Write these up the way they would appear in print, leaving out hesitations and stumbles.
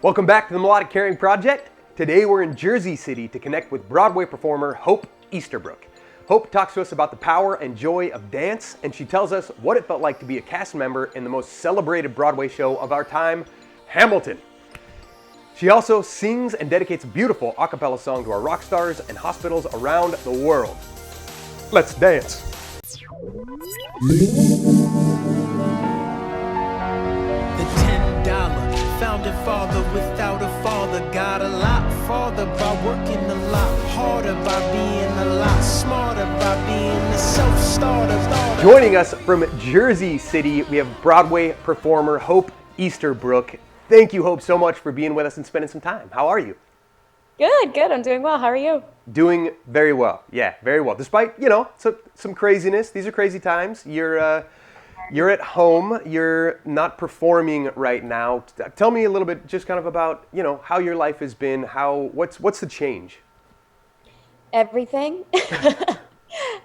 Welcome back to the Melodic Caring Project. Today we're in Jersey City to connect with Broadway performer Hope Easterbrook. Hope talks to us about the power and joy of dance, and she tells us what it felt like to be a cast member in the most celebrated Broadway show of our time, Hamilton. She also sings and dedicates a beautiful a cappella song to our rock stars and hospitals around the world. Let's dance. The $10 founding father without a father got a lot farther by working a lot harder, by being a lot smarter, by being a self-starter. Joining us from Jersey City, we have Broadway performer Hope Easterbrook. Thank you, Hope, so much for being with us and spending some time. How are you? Good. I'm doing well. How are you? Doing very well. Yeah, very well. Despite, some craziness. These are crazy times. You're at home. You're not performing right now. Tell me a little bit just kind of about, how your life has been. What's the change? Everything.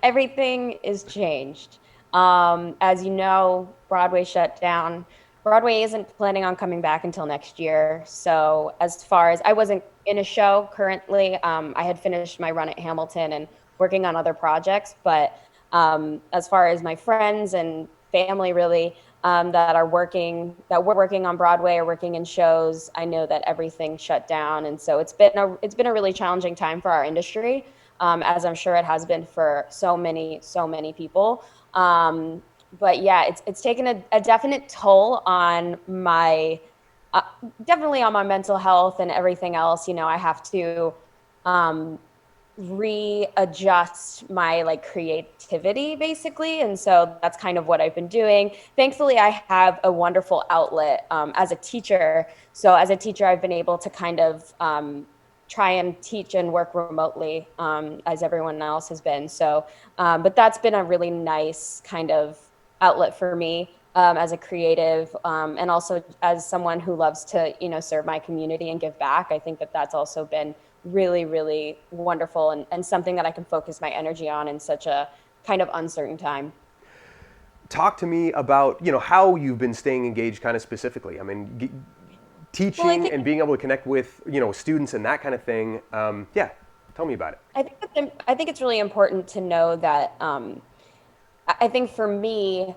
Everything is changed. As you know, Broadway shut down. Broadway isn't planning on coming back until next year. So as far as I wasn't in a show currently, I had finished my run at Hamilton and working on other projects. But as far as my friends and family really that we're working on Broadway or working in shows, I know that everything shut down. And so it's been a really challenging time for our industry, as I'm sure it has been for so many people. But yeah, it's taken a definite toll on my, definitely on my mental health and everything else. I have to readjust my creativity basically. And so that's kind of what I've been doing. Thankfully, I have a wonderful outlet as a teacher. So as a teacher, I've been able to kind of try and teach and work remotely as everyone else has been. So, but that's been a really nice kind of outlet for me as a creative and also as someone who loves to, serve my community and give back. I think that that's also been really, really wonderful and something that I can focus my energy on in such a kind of uncertain time. Talk to me about, how you've been staying engaged kind of specifically. I mean, teaching and being able to connect with, students and that kind of thing. Yeah, tell me about it. I think it's really important to know that I think for me,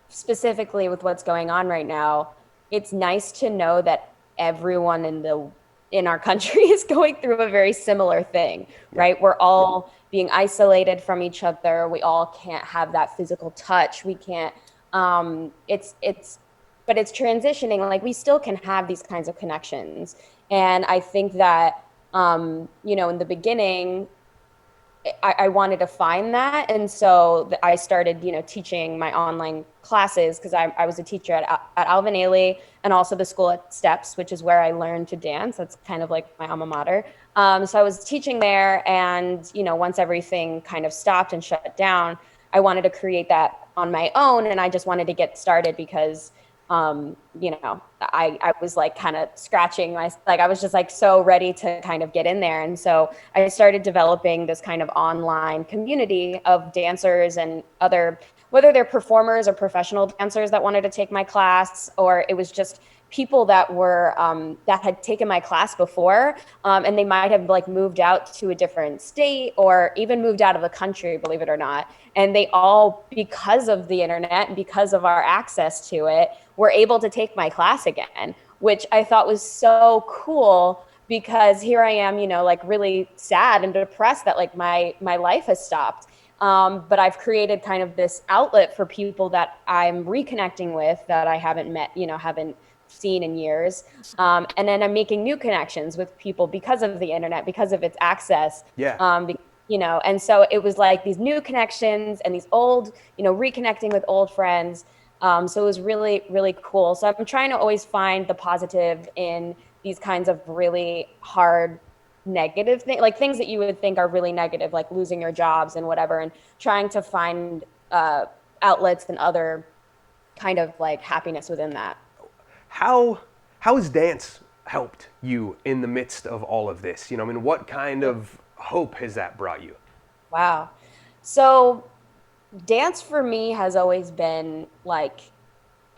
specifically with what's going on right now, it's nice to know that everyone in our country is going through a very similar thing, right? We're all being isolated from each other. We all can't have that physical touch. We can't, but it's transitioning. Like we still can have these kinds of connections. And I think that, in the beginning, I wanted to find that. And so I started, teaching my online classes because I was a teacher at Alvin Ailey and also the school at Steps, which is where I learned to dance. That's kind of like my alma mater. So I was teaching there and, once everything kind of stopped and shut down, I wanted to create that on my own. And I just wanted to get started because I was like kind of scratching I was just like so ready to kind of get in there. And so I started developing this kind of online community of dancers and whether they're performers or professional dancers that wanted to take my class, or it was just people that were that had taken my class before, and they might have moved out to a different state or even moved out of the country, believe it or not. And they all, because of the internet and because of our access to it, were able to take my class again, which I thought was so cool because here I am, really sad and depressed that my life has stopped. But I've created kind of this outlet for people that I'm reconnecting with that I haven't met, haven't seen in years. And then I'm making new connections with people because of the internet, because of its access. Yeah. And so it was like these new connections and these old, reconnecting with old friends. So it was really, really cool. So I'm trying to always find the positive in these kinds of really hard, negative things, like things that you would think are really negative, like losing your jobs and whatever, and trying to find outlets and other kind of happiness within that. How has dance helped you in the midst of all of this? What kind of hope has that brought you? Wow. So dance for me has always been an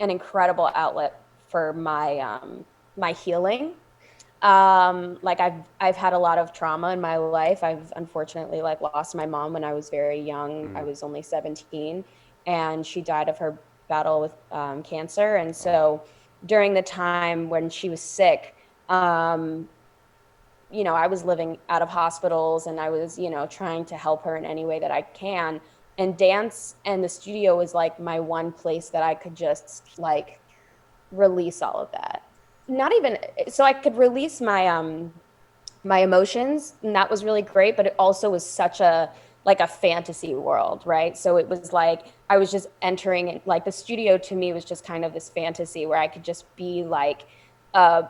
incredible outlet for my my healing. Like I've had a lot of trauma in my life. I've unfortunately like lost my mom when I was very young. I was only 17, and she died of her battle with cancer. And so during the time when she was sick, um, I was living out of hospitals, and I was, trying to help her in any way that I can. And dance and the studio was like my one place that I could just like release all of that. Not even so I could release my emotions, and that was really great, but it also was such a like a fantasy world, right? So it was like I was just entering it, like the studio to me was just kind of this fantasy where I could just be like uh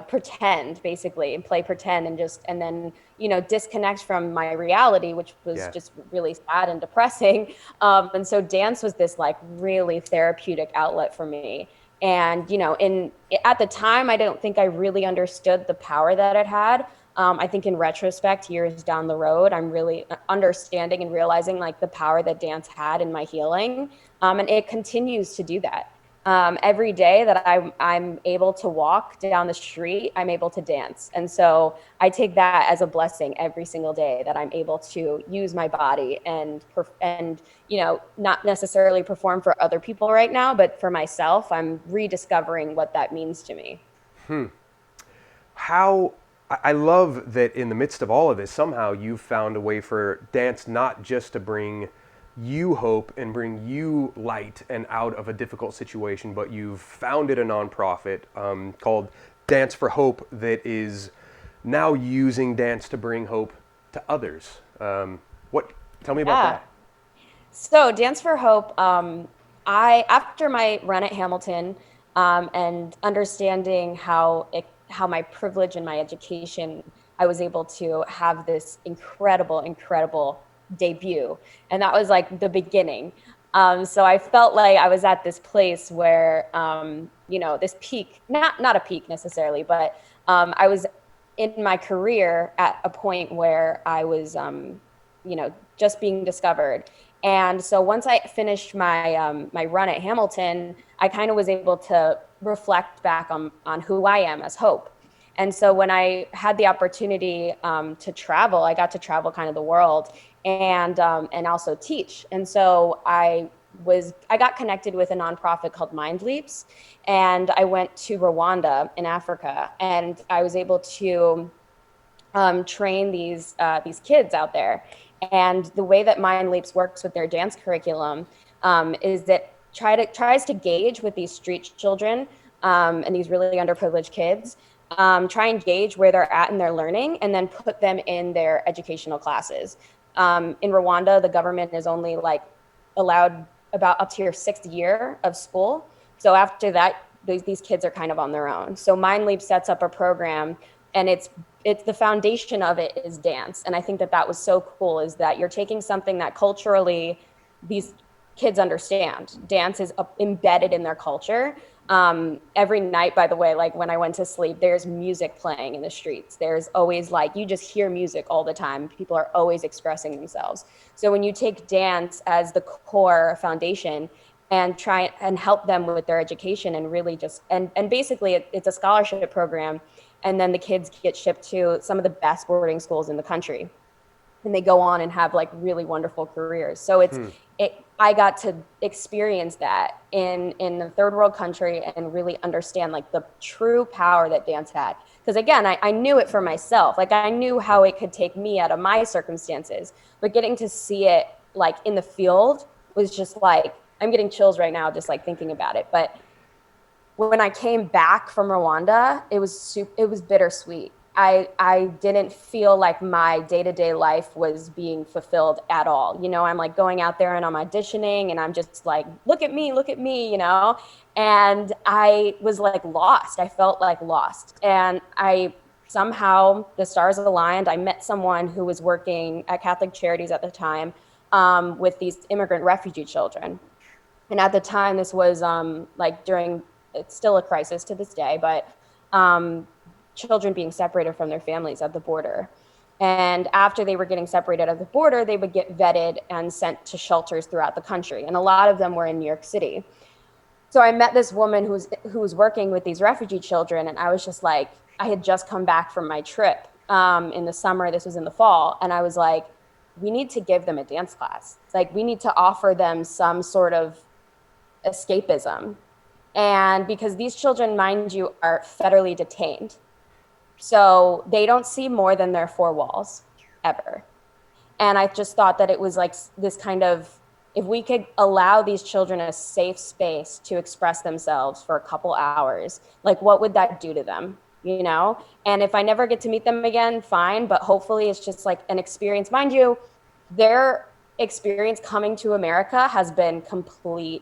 pretend basically and play pretend and then disconnect from my reality, which was Yeah. just really sad and depressing. And so dance was this like really therapeutic outlet for me. And in at the time, I don't think I really understood the power that it had. I think in retrospect, years down the road, I'm really understanding and realizing like the power that dance had in my healing. And it continues to do that. Every day that I'm able to walk down the street, I'm able to dance. And so I take that as a blessing every single day that I'm able to use my body and not necessarily perform for other people right now, but for myself, I'm rediscovering what that means to me. How I love that in the midst of all of this, somehow you've found a way for dance not just to bring you hope and bring you light and out of a difficult situation, but you've founded a nonprofit called Dance for Hope that is now using dance to bring hope to others. What? Tell me about Yeah. that. So Dance for Hope, I after my run at Hamilton, and understanding how my privilege and my education, I was able to have this incredible debut, and that was like the beginning. So I felt like I was at this place where, this peak, not a peak necessarily, but I was in my career at a point where I was, just being discovered. And so once I finished my run at Hamilton, I kind of was able to reflect back on who I am as Hope. And so when I had the opportunity to travel, I got to travel kind of the world and also teach. And so I got connected with a nonprofit called Mind Leaps, and I went to Rwanda in Africa, and I was able to train these kids out there. And the way that Mind Leaps works with their dance curriculum is that tries to gauge with these street children and these really underprivileged kids, try and gauge where they're at in their learning, and then put them in their educational classes. In Rwanda, the government is only like allowed about up to your 6th year of school. So after that, these kids are kind of on their own. So Mind Leap sets up a program, and it's the foundation of it is dance. And I think that was so cool, is that you're taking something that culturally these kids understand. Dance is embedded in their culture. Every night, by the way, like when I went to sleep, there's music playing in the streets. There's always like, you just hear music all the time. People are always expressing themselves. So when you take dance as the core foundation and try and help them with their education, and really just, and basically it's a scholarship program. And then the kids get shipped to some of the best boarding schools in the country, and they go on and have like really wonderful careers. So I got to experience that in a third world country and really understand like the true power that dance had. Because again, I knew it for myself. Like I knew how it could take me out of my circumstances, but getting to see it like in the field was just like, I'm getting chills right now just like thinking about it. But when I came back from Rwanda, it was bittersweet. I didn't feel like my day-to-day life was being fulfilled at all. I'm like going out there and I'm auditioning and I'm just like, look at me, and I was like lost. I felt like lost. And somehow the stars aligned. I met someone who was working at Catholic Charities at the time, with these immigrant refugee children. And at the time, this was it's still a crisis to this day, but children being separated from their families at the border. And after they were getting separated at the border, they would get vetted and sent to shelters throughout the country. And a lot of them were in New York City. So I met this woman who was working with these refugee children, and I was just like, I had just come back from my trip in the summer. This was in the fall, and I was like, we need to give them a dance class. Like, we need to offer them some sort of escapism. And because these children, mind you, are federally detained, so they don't see more than their four walls ever. And I just thought that it was like this kind of, if we could allow these children a safe space to express themselves for a couple hours, like, what would that do to them, you know? And if I never get to meet them again, fine, but hopefully it's just like an experience. Mind you, their experience coming to America has been completely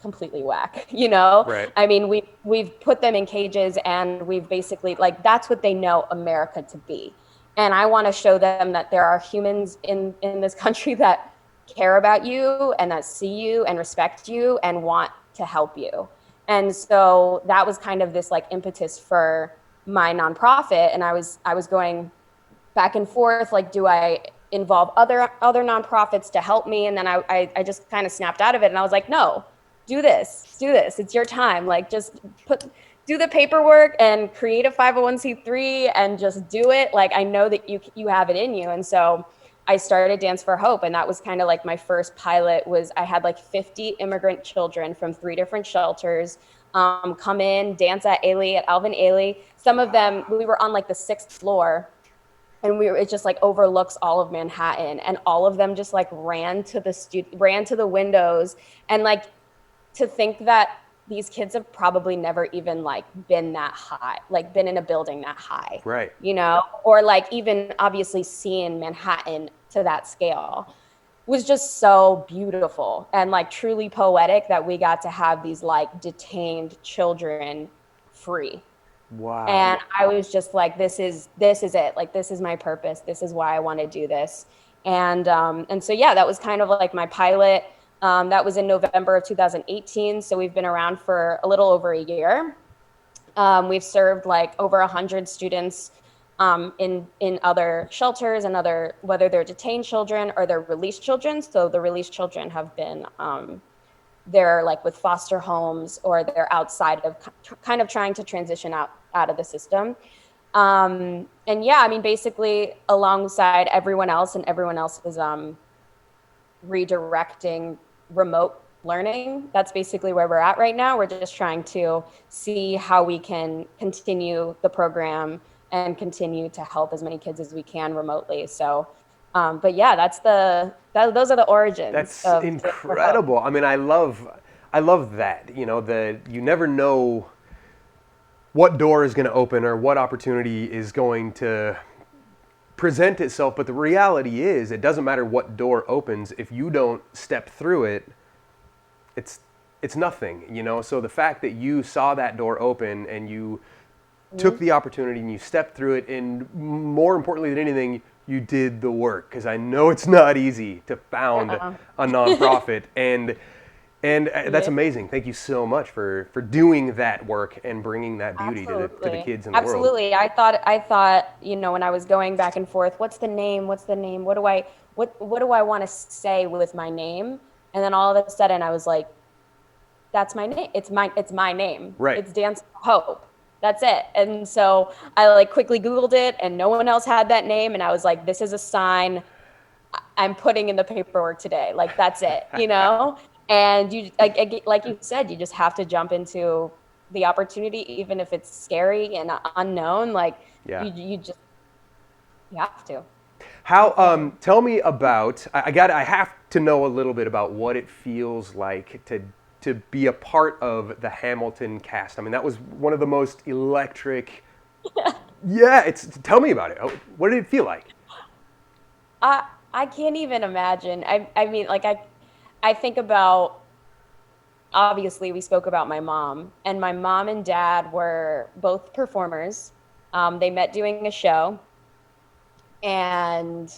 whack, you know? Right. I mean, we've put them in cages, and we've basically, like, that's what they know America to be. And I want to show them that there are humans in this country that care about you and that see you and respect you and want to help you. And so that was kind of this like impetus for my nonprofit. And I was going back and forth, like, do I involve other nonprofits to help me? And then I just kind of snapped out of it, and I was like, no, do this. It's your time. Like, just do the paperwork and create a 501c3 and just do it. Like, I know that you have it in you. And so I started Dance for Hope, and that was kind of like my first pilot. Was I had like 50 immigrant children from 3 different shelters come in, dance at Alvin Ailey. Some of them, we were on like the 6th floor, and it just like overlooks all of Manhattan, and all of them just like ran to the windows. And like, to think that these kids have probably never even like been that high, like been in a building that high, right? You know, or like even obviously seeing Manhattan to that scale was just so beautiful and like truly poetic that we got to have these like detained children free. Wow. And I was just like, this is it. Like, this is my purpose. This is why I want to do this. And so, yeah, that was kind of like my pilot. That was in November of 2018. So we've been around for a little over a year. We've served like over 100 students in other shelters and whether they're detained children or they're released children. So the released children have been, they're like with foster homes, or they're outside of kind of trying to transition out of the system. And yeah, I mean, basically alongside everyone else, and everyone else is redirecting remote learning. That's basically where we're at right now. We're just trying to see how we can continue the program and continue to help as many kids as we can remotely. So, but yeah, those are the origins. That's incredible. I mean, I love that, you know, you never know what door is going to open or what opportunity is going to present itself, but the reality is it doesn't matter what door opens. If you don't step through it, it's nothing, you know. So the fact that you saw that door open and you took the opportunity and you stepped through it, and more importantly than anything, you did the work, because I know it's not easy to found a nonprofit. and that's amazing. Thank you so much for doing that work and bringing that beauty to the kids in the world. Absolutely. I thought, you know, when I was going back and forth, what's the name? What do I want to say with my name? And then all of a sudden I was like, that's my name. It's my name. Right. It's Dance for Hope. That's it. And so I like quickly Googled it, and no one else had that name. And I was like, this is a sign I'm putting in the paperwork today. Like, that's it, you know? And you, like you said, you just have to jump into the opportunity, even if it's scary and unknown. Like, you have to. How? Tell me about. I have to know a little bit about what it feels like to be a part of the Hamilton cast. I mean, that was one of the most electric. Yeah. Tell me about it. What did it feel like? I can't even imagine. I mean, like I think about, obviously we spoke about my mom, and my mom and dad were both performers. They met doing a show, and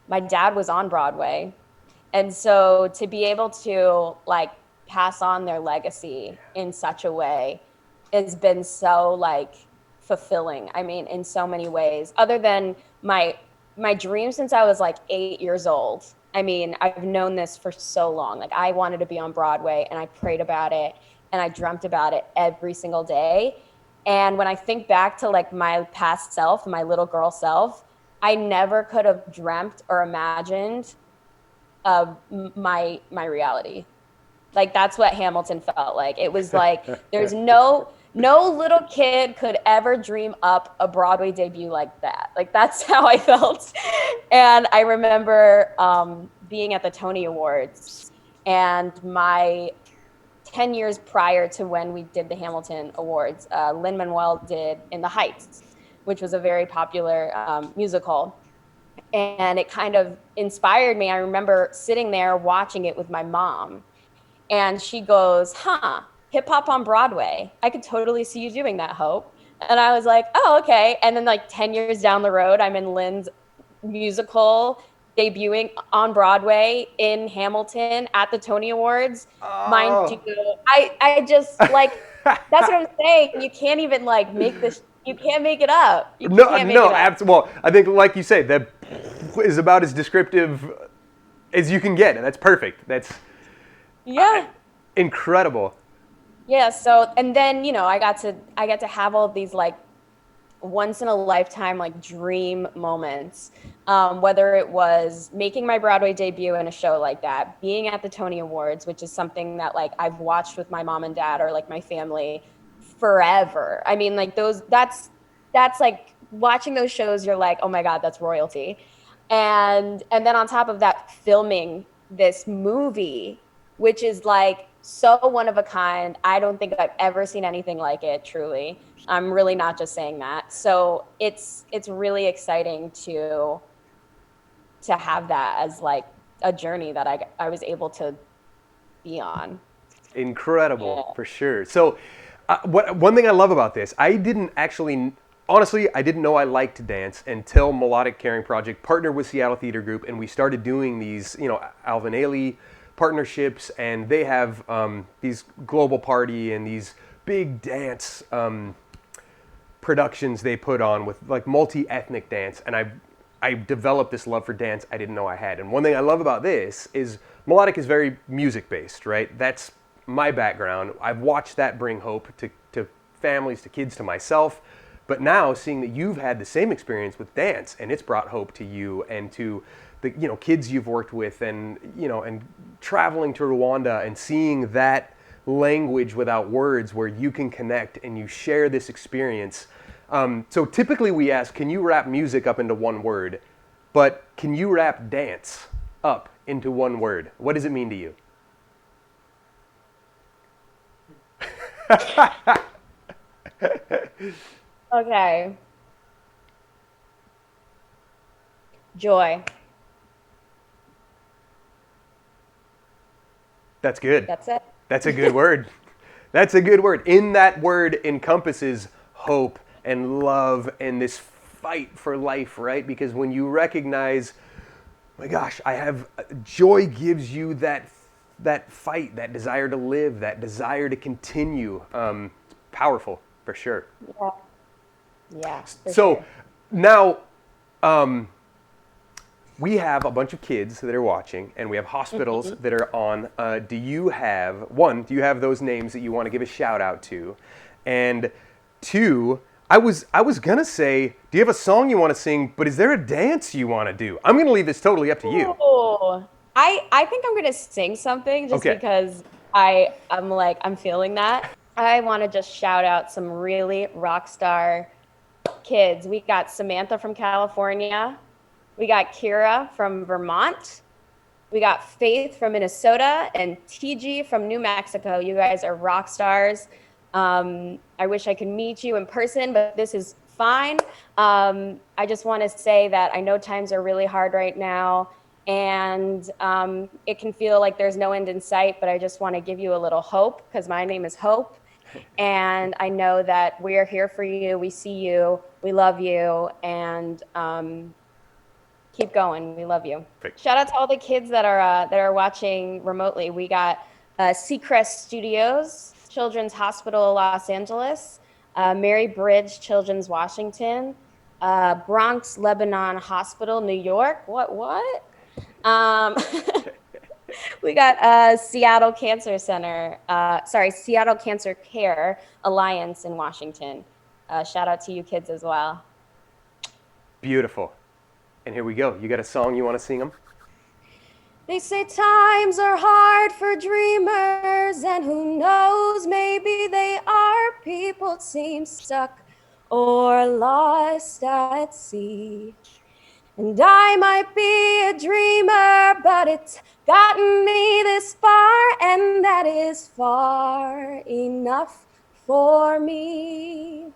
my dad was on Broadway. And so to be able to like pass on their legacy in such a way has been so like fulfilling. I mean, in so many ways, other than my dream since I was like 8 years old. I mean, I've known this for so long. Like, I wanted to be on Broadway, and I prayed about it. and I dreamt about it every single day. And when I think back to like my past self, my little girl self, I never could have dreamt or imagined my reality. Like that's what Hamilton felt like. It was like there's no little kid could ever dream up a Broadway debut like that. Like that's how I felt. And I remember being at the Tony Awards, and my 10 years prior to when we did the Hamilton Awards, Lin-Manuel did In the Heights, which was a very popular musical. And it kind of inspired me. I remember sitting there watching it with my mom, and she goes, hip hop on Broadway. I could totally see you doing that, Hope. And I was like, oh, okay. And then like 10 years down the road, I'm in Lynn's musical debuting on Broadway in Hamilton at the Tony Awards. Oh. Mind you, I just like, that's what I'm saying. You can't even like make this, you can't make it up. No, absolutely. Well, I think like you say, that is about as descriptive as you can get. And that's perfect. That's incredible. Yeah. So, and then, you know, I got to have all of these like once in a lifetime, like dream moments, whether it was making my Broadway debut in a show like that, being at the Tony Awards, which is something that like I've watched with my mom and dad or like my family forever. I mean, like that's like watching those shows, you're like, oh my God, that's royalty. And then on top of that, filming this movie, which is like so one of a kind. I don't think I've ever seen anything like it, truly. I'm really not just saying that. So it's really exciting to have that as like a journey that I was able to be on. Incredible, for sure. So one thing I love about this, honestly, I didn't know I liked dance until Melodic Caring Project partnered with Seattle Theater Group, and we started doing these, you know, Alvin Ailey partnerships, and they have these global party and these big dance productions they put on with like multi-ethnic dance, and I developed this love for dance I didn't know I had. And one thing I love about this is Melodic is very music based, right? That's my background. I've watched that bring hope to families, to kids, to myself. But now seeing that you've had the same experience with dance, and it's brought hope to you and to the, you know, kids you've worked with, and, you know, and traveling to Rwanda and seeing that language without words where you can connect and you share this experience. So typically we ask, can you wrap music up into one word? But can you wrap dance up into one word? What does it mean to you? Okay. Joy. That's good. That's it. That's a good word. That's a good word. In that word encompasses hope and love and this fight for life, right? Because when you recognize, my gosh, joy gives you that fight, that desire to live, that desire to continue. Powerful, for sure. Yeah. So sure. Now, we have a bunch of kids that are watching, and we have hospitals that are on. Do you have those names that you want to give a shout out to? And two, I was gonna say, do you have a song you want to sing? But is there a dance you want to do? I'm gonna leave this totally up to you. Oh, I think I'm gonna sing something just because I'm feeling that. I want to just shout out some really rock star kids. We got Samantha from California. We got Kira from Vermont. We got Faith from Minnesota and Tigi from New Mexico. You guys are rock stars. I wish I could meet you in person, but this is fine. I just want to say that I know times are really hard right now, and it can feel like there's no end in sight, but I just want to give you a little hope, because my name is Hope. And I know that we are here for you. We see you. We love you. And keep going. We love you. Perfect. Shout out to all the kids that are watching remotely. We got Seacrest Studios, Children's Hospital, Los Angeles, Mary Bridge Children's Washington, Bronx Lebanon Hospital, New York. What? We got Seattle Cancer Center, Seattle Cancer Care Alliance in Washington. Shout out to you kids as well. Beautiful. And here we go. You got a song you want to sing them? They say times are hard for dreamers, and who knows, maybe they are. People seem stuck or lost at sea. And I might be a dreamer, but it's gotten me this far, and that is far enough for me.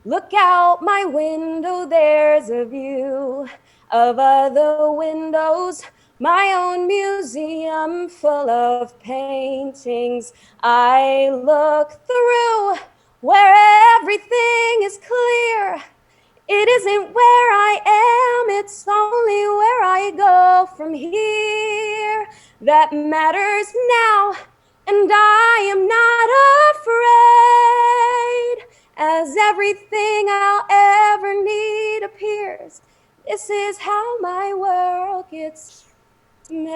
Look out my window, there's a view of other windows, my own museum full of paintings I look through, where everything is clear. It isn't where I am, it's only where I go from here that matters now, and I am not afraid, as everything I'll ever need appears. This is how my world gets made.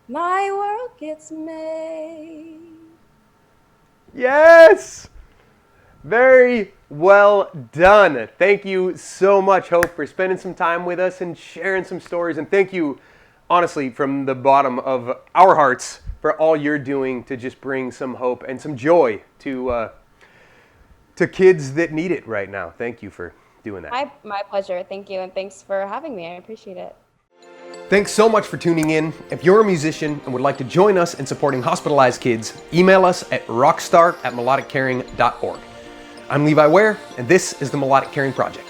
My world gets made. Yes! Very well done. Thank you so much, Hope, for spending some time with us and sharing some stories. And thank you, honestly, from the bottom of our hearts for all you're doing to just bring some hope and some joy to kids that need it right now. Thank you for doing that. My pleasure. Thank you. And thanks for having me. I appreciate it. Thanks so much for tuning in. If you're a musician and would like to join us in supporting hospitalized kids, email us at rockstar@melodiccaring.org. I'm Levi Ware, and this is the Melodic Caring Project.